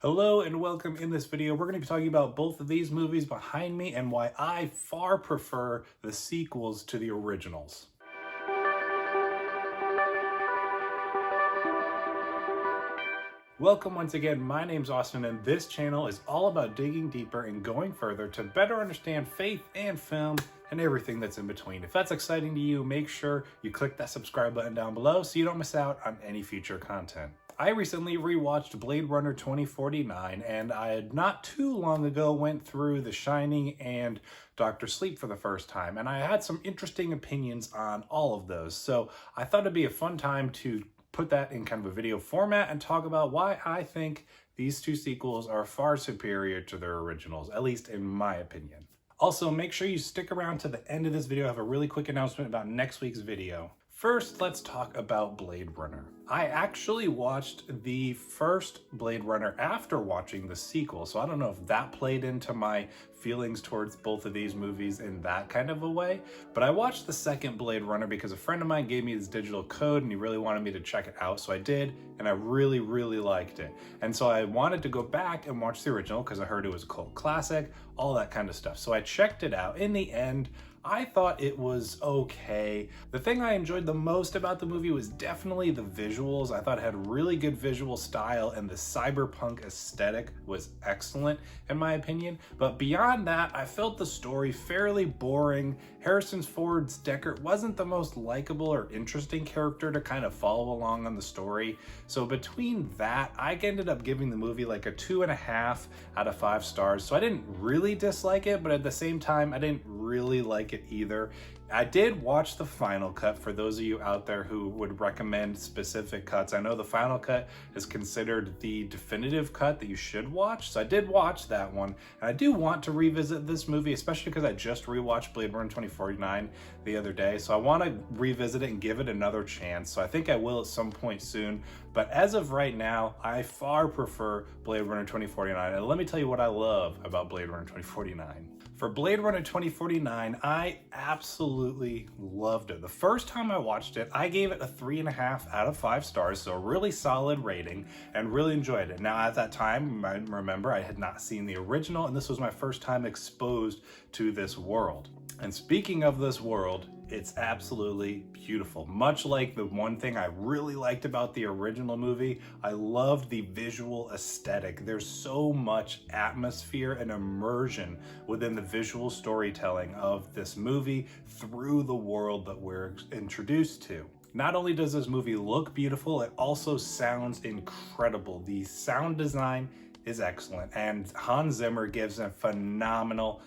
Hello and welcome. In this video, we're going to be talking about both of these movies behind me and why I far prefer the sequels to the originals. Welcome once again, my name's Austin and this channel is all about digging deeper and going further to better understand faith and film and everything that's in between. If that's exciting to you, make sure you click that subscribe button down below so you don't miss out on any future content. I recently rewatched Blade Runner 2049 and I had not too long ago went through The Shining and Doctor Sleep for the first time, and I had some interesting opinions on all of those. So I thought it'd be a fun time to put that in kind of a video format and talk about why I think these two sequels are far superior to their originals, at least in my opinion. Also, make sure you stick around to the end of this video. I have a really quick announcement about next week's video. First, let's talk about Blade Runner. I actually watched the first Blade Runner after watching the sequel, so I don't know if that played into my feelings towards both of these movies in that kind of a way, but I watched the second Blade Runner because a friend of mine gave me this digital code and he really wanted me to check it out, so I did, and I really liked it. And so I wanted to go back and watch the original because I heard it was a cult classic, all that kind of stuff. So I checked it out. In the end, I thought it was okay. The thing I enjoyed the most about the movie was definitely the visuals. I thought it had really good visual style and the cyberpunk aesthetic was excellent in my opinion. But beyond that, I felt the story fairly boring. Harrison Ford's Deckard wasn't the most likable or interesting character to kind of follow along on the story. So between that, I ended up giving the movie like a 2.5 out of 5 stars. So I didn't really dislike it, but at the same time, I didn't really like it either. I did watch the final cut for those of you out there who would recommend specific cuts. I know the final cut is considered the definitive cut that you should watch, so I did watch that one. And I do want to revisit this movie, especially because I just rewatched Blade Runner 2049 the other day, so I want to revisit it and give it another chance. So I think I will at some point soon, but as of right now, I far prefer Blade Runner 2049. And let me tell you what I love about Blade Runner 2049. For Blade Runner 2049, I absolutely loved it. The first time I watched it, I gave it a 3.5 out of 5 stars, so a really solid rating, and really enjoyed it. Now, at that time, I remember I had not seen the original, and this was my first time exposed to this world. And speaking of this world, it's absolutely beautiful. Much like the one thing I really liked about the original movie, I loved the visual aesthetic. There's so much atmosphere and immersion within the visual storytelling of this movie through the world that we're introduced to. Not only does this movie look beautiful, it also sounds incredible. The sound design is excellent, and Hans Zimmer gives a phenomenal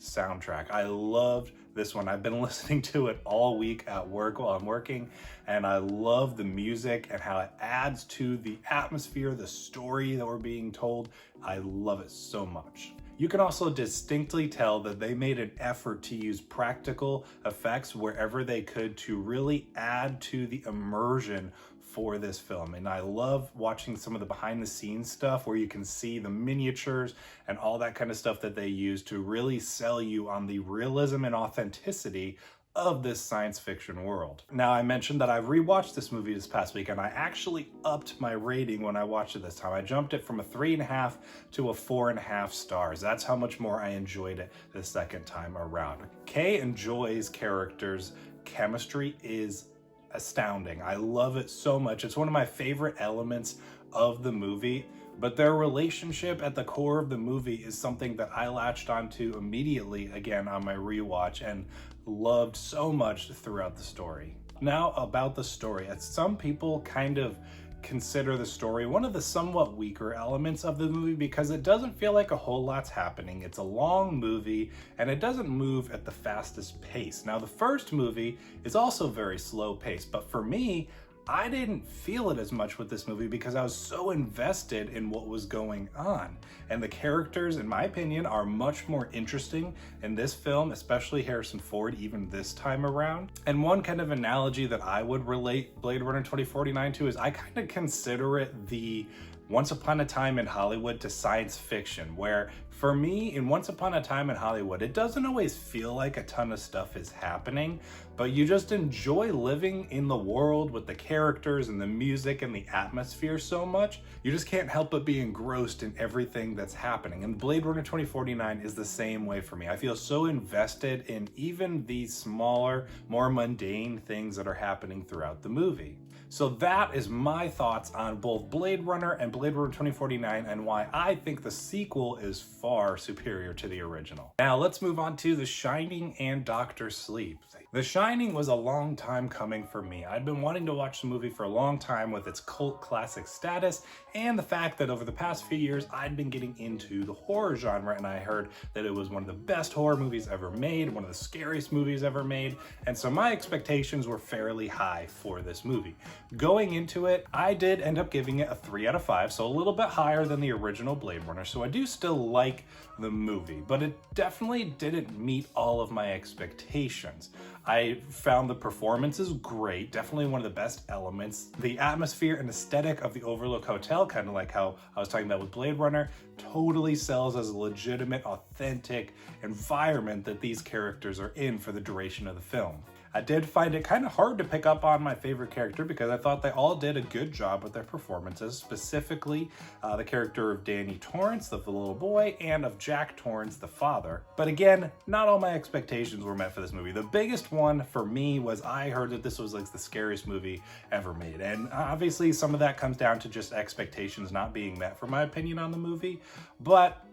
soundtrack. I loved this one. I've been listening to it all week at work while I'm working, and I love the music and how it adds to the atmosphere, the story that we're being told. I love it so much. You can also distinctly tell that they made an effort to use practical effects wherever they could to really add to the immersion for this film. And I love watching some of the behind the scenes stuff where you can see the miniatures and all that kind of stuff that they use to really sell you on the realism and authenticity of this science fiction world. Now, I mentioned that I rewatched this movie this past week and I actually upped my rating when I watched it this time. I jumped it from a 3.5 to a 4.5 stars. That's how much more I enjoyed it the second time around. Kay and Joy's characters' chemistry is astounding. I love it so much. It's one of my favorite elements of the movie, but their relationship at the core of the movie is something that I latched onto immediately again on my rewatch and loved so much throughout the story. Now about the story. As some people kind of consider the story one of the somewhat weaker elements of the movie because it doesn't feel like a whole lot's happening. It's a long movie and it doesn't move at the fastest pace. Now, the first movie is also very slow paced, but for me, I didn't feel it as much with this movie because I was so invested in what was going on. And the characters, in my opinion, are much more interesting in this film, especially Harrison Ford, even this time around. And one kind of analogy that I would relate Blade Runner 2049 to is I kind of consider it the Once Upon a Time in Hollywood to science fiction, where for me, in Once Upon a Time in Hollywood, it doesn't always feel like a ton of stuff is happening, but you just enjoy living in the world with the characters and the music and the atmosphere so much, you just can't help but be engrossed in everything that's happening. And Blade Runner 2049 is the same way for me. I feel so invested in even these smaller, more mundane things that are happening throughout the movie. So that is my thoughts on both Blade Runner and Blade Runner 2049 and why I think the sequel is far superior to the original. Now let's move on to The Shining and Dr. Sleep. The Shining was a long time coming for me. I'd been wanting to watch the movie for a long time with its cult classic status and the fact that over the past few years I'd been getting into the horror genre, and I heard that it was one of the best horror movies ever made, one of the scariest movies ever made, and so my expectations were fairly high for this movie. Going into it, I did end up giving it a 3 out of 5, so a little bit higher than the original Blade Runner, so I do still like the movie, but it definitely didn't meet all of my expectations. I found the performances great, definitely one of the best elements. The atmosphere and aesthetic of the Overlook Hotel, kind of like how I was talking about with Blade Runner, totally sells as a legitimate, authentic environment that these characters are in for the duration of the film. I did find it kind of hard to pick up on my favorite character because I thought they all did a good job with their performances, specifically the character of Danny Torrance, the little boy, and of Jack Torrance, the father. But again, not all my expectations were met for this movie. The biggest one for me was I heard that this was like the scariest movie ever made. And obviously some of that comes down to just expectations not being met for my opinion on the movie, but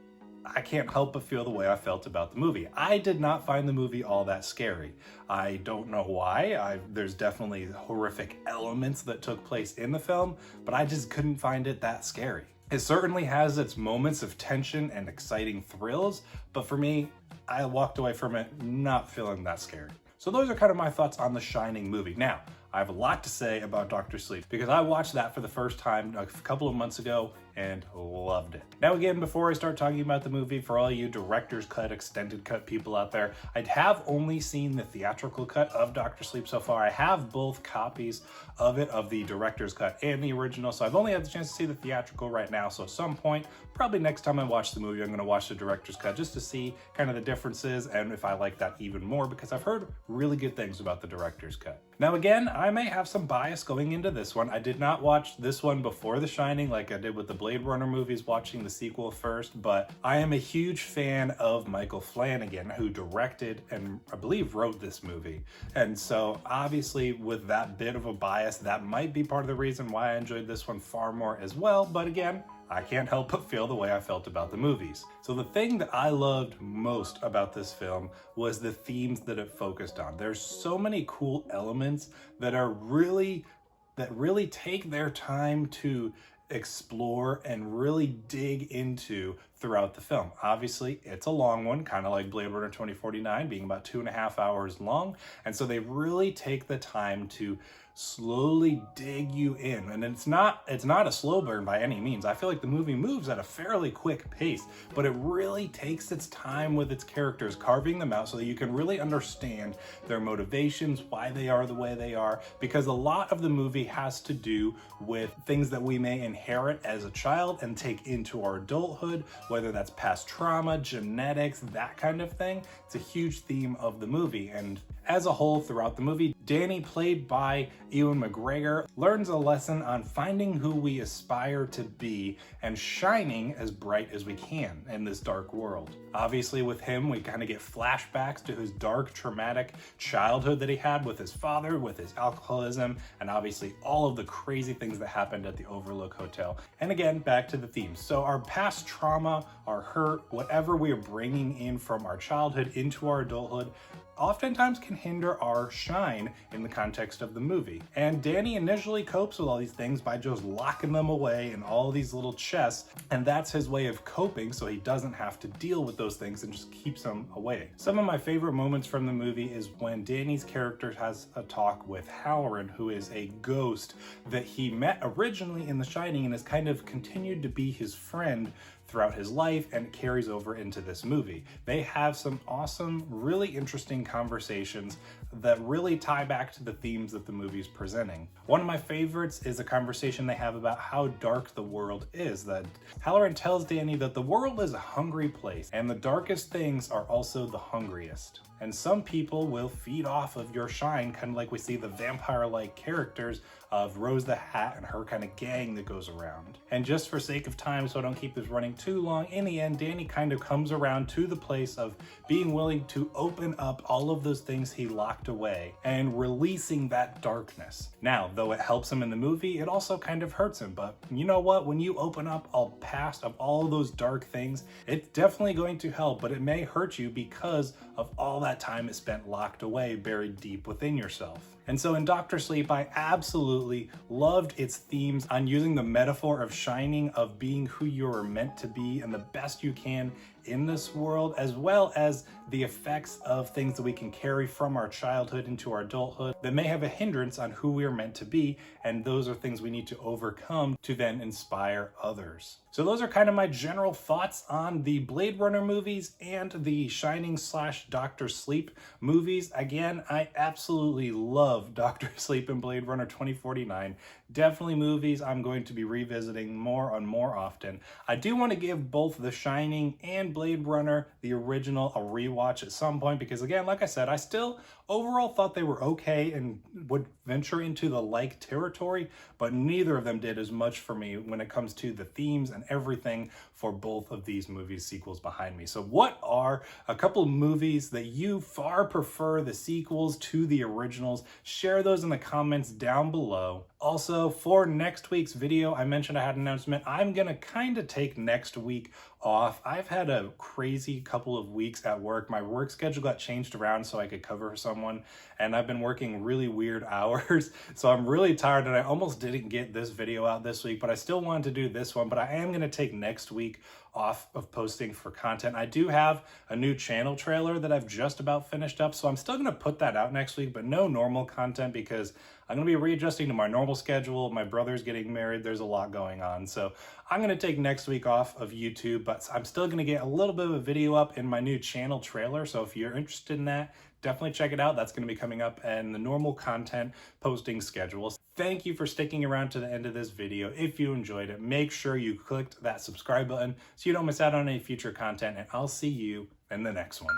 I can't help but feel the way I felt about the movie. I did not find the movie all that scary. I don't know why. There's definitely horrific elements that took place in the film, but I just couldn't find it that scary. It certainly has its moments of tension and exciting thrills, but for me, I walked away from it not feeling that scared. So those are kind of my thoughts on The Shining movie. Now, I have a lot to say about Dr. Sleep because I watched that for the first time a couple of months ago and loved it. Now again, before I start talking about the movie, for all you director's cut, extended cut people out there, I have only seen the theatrical cut of Dr. Sleep so far. I have both copies of it, of the director's cut and the original, so I've only had the chance to see the theatrical right now, so at some point, probably next time I watch the movie, I'm gonna watch the director's cut just to see kind of the differences and if I like that even more, because I've heard really good things about the director's cut. Now again, I may have some bias going into this one. I did not watch this one before The Shining like I did with the Blade Runner movies, watching the sequel first, but I am a huge fan of Michael Flanagan, who directed and I believe wrote this movie. And so obviously with that bit of a bias, that might be part of the reason why I enjoyed this one far more as well. But again, I can't help but feel the way I felt about the movies. So the thing that I loved most about this film was the themes that it focused on. There's so many cool elements that really take their time to explore and really dig into throughout the film. Obviously, it's a long one, kind of like Blade Runner 2049 being about 2.5 hours long. And so they really take the time to slowly dig you in. And it's not a slow burn by any means. I feel like the movie moves at a fairly quick pace, but it really takes its time with its characters, carving them out so that you can really understand their motivations, why they are the way they are, because a lot of the movie has to do with things that we may inherit as a child and take into our adulthood, whether that's past trauma, genetics, that kind of thing. It's a huge theme of the movie. And as a whole throughout the movie, Danny, played by Ewan McGregor, learns a lesson on finding who we aspire to be and shining as bright as we can in this dark world. Obviously with him, we kind of get flashbacks to his dark, traumatic childhood that he had with his father, with his alcoholism, and obviously all of the crazy things that happened at the Overlook Hotel. And again, back to the themes. So our past trauma, our hurt, whatever we are bringing in from our childhood into our adulthood, oftentimes can hinder our shine in the context of the movie. And Danny initially copes with all these things by just locking them away in all these little chests, and that's his way of coping so he doesn't have to deal with those things and just keeps them away. Some of my favorite moments from the movie is when Danny's character has a talk with Halloran, who is a ghost that he met originally in The Shining and has kind of continued to be his friend throughout his life and carries over into this movie. They have some awesome, really interesting conversations that really tie back to the themes that the movie's presenting. One of my favorites is a conversation they have about how dark the world is. That Hallorann tells Danny that the world is a hungry place, and the darkest things are also the hungriest. And some people will feed off of your shine, kind of like we see the vampire-like characters of Rose the Hat and her kind of gang that goes around. And just for sake of time, so I don't keep this running too long, in the end, Danny kind of comes around to the place of being willing to open up all of those things he locked away and releasing that darkness. Now, though it helps him in the movie, it also kind of hurts him. But you know what? When you open up all past of all of those dark things, it's definitely going to help, but it may hurt you because of all that time it spent locked away, buried deep within yourself. And so in Dr. Sleep, I absolutely loved its themes on using the metaphor of shining, of being who you're meant to be and the best you can in this world, as well as the effects of things that we can carry from our childhood into our adulthood that may have a hindrance on who we are meant to be, and those are things we need to overcome to then inspire others. So those are kind of my general thoughts on the Blade Runner movies and the Shining / Dr. Sleep movies. Again, I absolutely love Dr. Sleep and Blade Runner 2049. Definitely movies I'm going to be revisiting more often. I do want to give both The Shining and Blade Runner, the original, a rewatch at some point because, again, like I said, I still overall thought they were okay and would venture into the like territory, but neither of them did as much for me when it comes to the themes and everything for both of these movies sequels behind me. So what are a couple of movies that you far prefer the sequels to the originals? Share those in the comments down below. Also, for next week's video, I mentioned I had an announcement. I'm gonna kind of take next week off. I've had a crazy couple of weeks at work. My work schedule got changed around so I could cover for someone, and I've been working really weird hours. So I'm really tired, and I almost didn't get this video out this week, but I still wanted to do this one. But I am gonna take next week off of posting for content. I do have a new channel trailer that I've just about finished up, so I'm still gonna put that out next week, but no normal content because I'm gonna be readjusting to my normal schedule. My brother's getting married. There's a lot going on. So I'm gonna take next week off of YouTube, but I'm still gonna get a little bit of a video up in my new channel trailer. So if you're interested in that, definitely check it out. That's gonna be coming up in the normal content posting schedule. Thank you for sticking around to the end of this video. If you enjoyed it, make sure you clicked that subscribe button so you don't miss out on any future content, and I'll see you in the next one.